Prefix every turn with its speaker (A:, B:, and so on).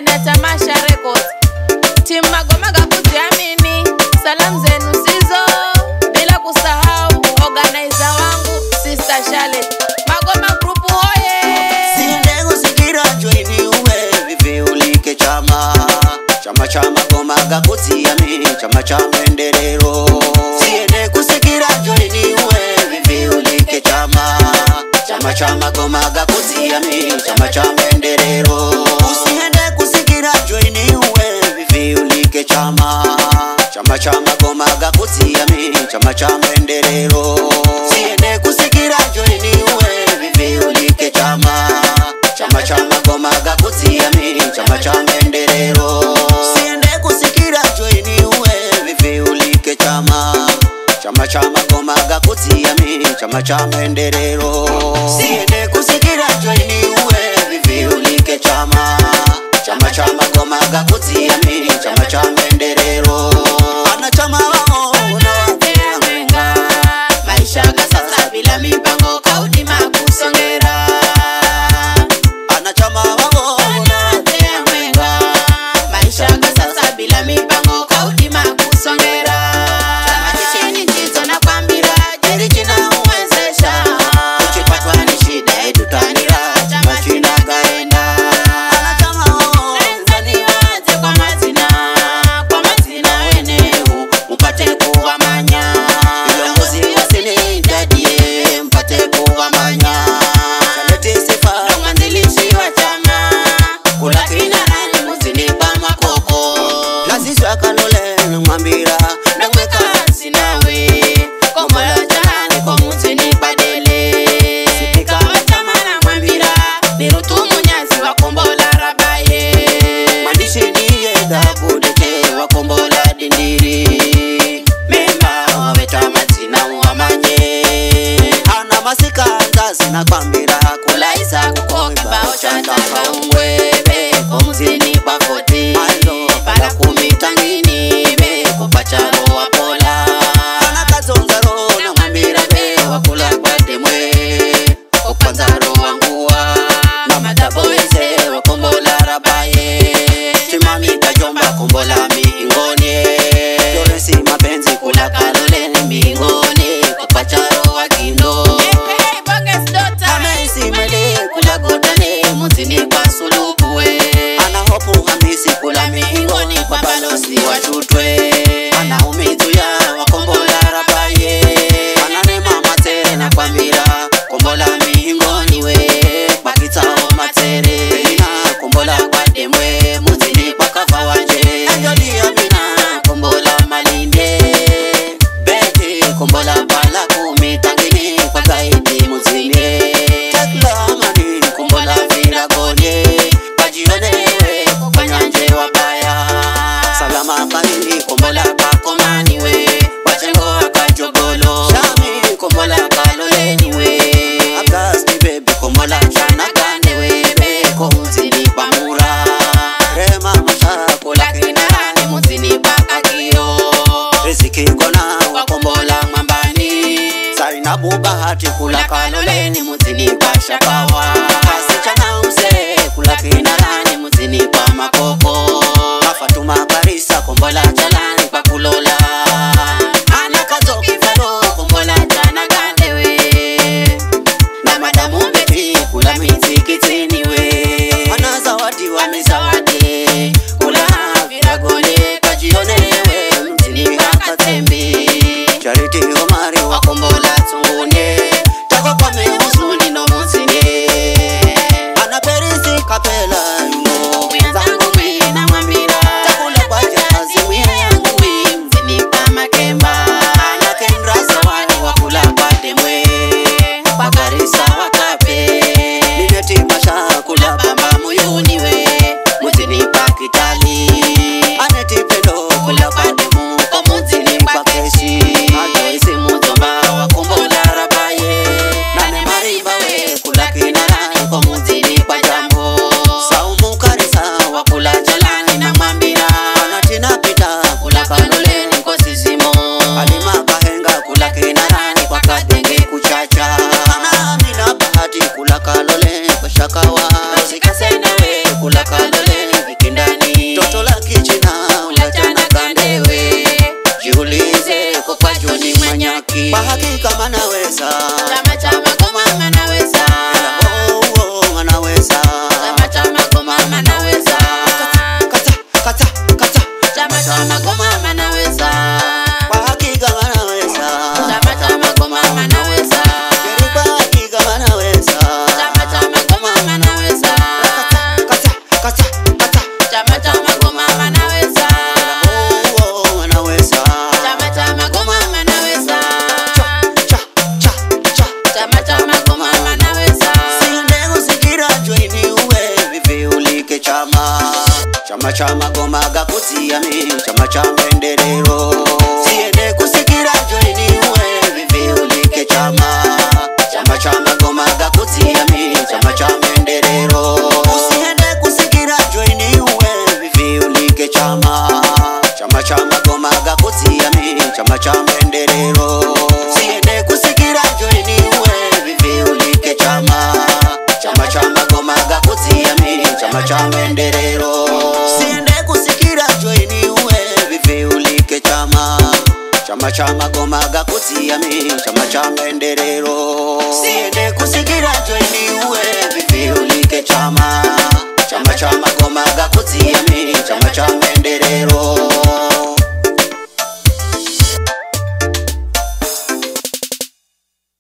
A: ndani ya Tamasha Records. Team Magoma Gakuziamini, salamu zenu sizo, bila kusahau organizer wangu Sister Charlotte. Magoma Group hoye.
B: Siende kusikira joini uwe vivi ulike chama. Chama cha Magoma Gakuziamini, chama cha maendeleo. Siende kusikira joini uwe vivi ulike chama. Chama cha Magoma Gakuziamini, chama cha maendeleo. Usiende kusikira joini uwe vivi ulike chama. Chama cha Magoma Gakuziamini, chama cha maendeleo. Siende kusikira joini uwe vivi ulike chama. Chama cha Magoma Gakuziamini, chama cha maendeleo. Siende kusikira joini uwe vivi ulike chama. Chama cha Magoma Gakuziamini, chama cha maendeleo. Siende kusikira joini uwe vivi ulike chama. Chama cha Magoma Gakuziamini, chama cha maendeleo. Wanachama wao
A: Unawapea mwenga, maisha sasa bila mipango kaudi makusongera.
B: Wanachama wao
A: Unawapea mwenga, maisha sasa bila mipango kaudi makusongera. Chini njizo na kwambira, jeri china uwezesha. Uchipatwa ni shida edu tanira, chama china kaenda.
B: wanachama wao
A: Nenzani waze kwa mazina weneu, upate kuwa manya.
B: viongozi wasini
A: Dadie, mpate kuwa manya.
B: Charlotte sifa
A: Mwanzilishi wa chama, kula kinarani muzinipa makoko.
B: laziswa kanole mwambira
A: Namweka sinawe, komola chani kwa muzinipa dele. Sipika wa chama na mwambira, nirutu munyazi wa kombola rabaye.
B: mwandishi niye Dakudeke
A: wa kombola dindiri. Memba waweta mazina uwamanye.
B: ana masika ndazi na kwambira
A: Kulaisa kukoba ochantaka ungwebe, komuzini pa koti. Para kumitangini be, kopacharo wapola.
B: ana kazonza roho na
A: Mwambira be, wakula kwa demwe, kopanzaro wanguwa. Na mataboeze, wakombola rabaye.
B: Chimami
A: Tajomba kombola mingoni.
B: Florence mapenzi
A: Kula kalole mingoni, kopacharo wakindo.
B: Hamisi mwele
A: Kula godane, mutini kwa sulubuwe.
B: ana hopu Hamisi
A: Kula mingoni kwa balosi wachutwe.
B: ana umitu ya
A: Wakombola rabaye.
B: ana nema matere
A: Na kwambira, kombola mingoni we. Pakitao matere.
B: Ina
A: Kombola kwa demwe, mutini kwa kafa wanje.
B: Anjoli Amina
A: Kombola malinde.
B: Betty
A: Kombola bala kumitangini kwa zaidi muzine.
B: Tekla Mani
A: Kombola viragonye, wajionewe kwa nyanje wabaya.
B: Salama Kahindi
A: Kombola bakomani we, wachengo wakajogolo.
B: Shami
A: Kombola kaloleni we,
B: Agasti baby
A: kombola chana gane we, beko muzini pamura.
B: Rema Masha
A: Kola kinarani muzini pakakio.
B: Riziki Gona
A: Wakombola mwambani,
B: Zainabu Bahati
A: kula
B: kula
A: kaloleni muzini pashapawa.
B: Kasichana Use
A: Kula kinarani muzini pa makoko.
B: Fatuma Karisa
A: Kombola chalani pa kulola. Ana kazo kifalo, kombola chana gande we. Na madamu beti, kula mitikitini we.
B: Ana zawadi wa
A: Wamizawadi, kula viragone, kajionewe, mtini wakatembi.
B: Charity Omari wa
A: Wakombola tungune, tako kwa mehuzuni no muzine.
B: Ana Perisi Kapela
A: Mwenzangu mimi na mwambira,
B: Takula kwa jahazi
A: yangu mzini pa makemba.
B: Ana Kendra
A: Zawadi wakula kwa demwe, kwa Garissa wakape.
B: Nineti Masha
A: Kula bamba muyuni we, muzini pa Kitali.
B: Aneti Pendo
A: Kula kwa demu, kwa muzini pa Keshi. Ajoisi muzomba, wakombola rabaye. Nane mariba we, kula kinarani, kwa muzini pa jambo.
B: Saumu Karisa
A: Wakula chalani na mwambira,
B: Ana Tina Pita
A: kula kaloleni kwa sisimo.
B: Halima Kahenga
A: Kula kinarani kwa kadenge kuchacha.
B: Ana Amina Bahati kula Kalole kwa Shakawa
A: Sikasena we, kula kaloleni,
B: chama cha magoma gakutia mi, chama cha maendeleo. Siende kusikira joini uwe vivi ulike chama, chama cha magoma gakutia mi, chama cha maendeleo. Usiende kusikira joini uwe vivi ulike chama, chama cha magoma gakutia mi, chama cha maendeleo. Siende kusikira joini uwe vivi ulike chama, chama cha magoma gakutia mi, chama cha maendeleo. Siende kusikira joini uwe vivi ulike chama, chama cha magoma gakutia mi, chama cha maendeleo. Siende kusikira joini uwe